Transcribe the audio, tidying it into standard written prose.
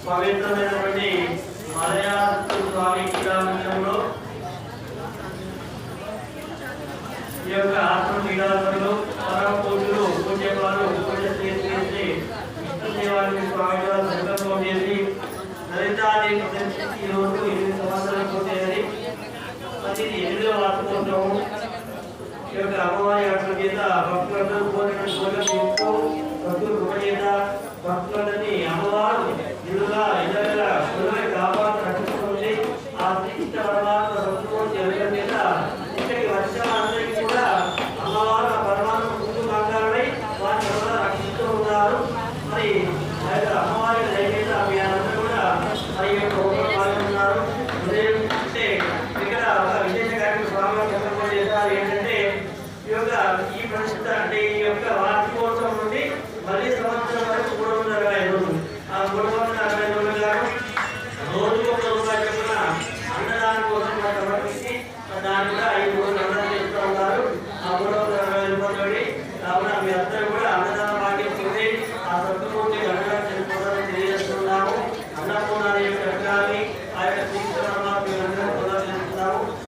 పవిత్రమైనటువంటి మలయాళ స్వామి క్రీడాంగంలో ఈ యొక్క ఆత్మ క్రీడాకారులు పరమ పూజలు పూజవారు పూజ చేసి విష్ణుదేవానికి స్వామి వారు సంకల్పం చేసి లలితాది ఈ రోజు 8 సంవత్సరాలు పూర్తయ్యాయి. ప్రతి 8వ వార్షికోత్సవం ఈ యొక్క అమ్మవారి అట్ల చేత భక్తులందరూ కోరిన కోరికలు తీస్తూ భక్తులు కృప చేత భక్తులని అమ్మవారు ఇళ్ళుగా ఇళ్ళగా కులమై కాపాడు రక్షిస్తుంది. ఆ శ్రీకృష్ణ పరమాత్మ భక్తులు జరగడం చేత ఇక్కడికి వచ్చిన అందరికీ కూడా అమ్మవారు పరమాత్మ ముందు కాకారమై వారిని కూడా రక్షిస్తూ ఉన్నారు. మరి అమ్మవారి దయచేత మీ అందరూ కూడా మరి పాల్గొన్నారు. అంటే ఇక్కడ ఒక విశేష కార్యక్రమం స్వామి చెప్పడం చేస్తారు. ఏంటంటే ఈ యొక్క ఈ పరిస్థితి అంటే ఈ యొక్క వార్షికోత్సవం నుండి మళ్ళీ సంవత్సరం వరకు 365 రోజులు. ఆ 365 రోజులు గాను రోజు 1 రూపాయి చొప్పున అన్నదానం కోసం సమర్పించి దాని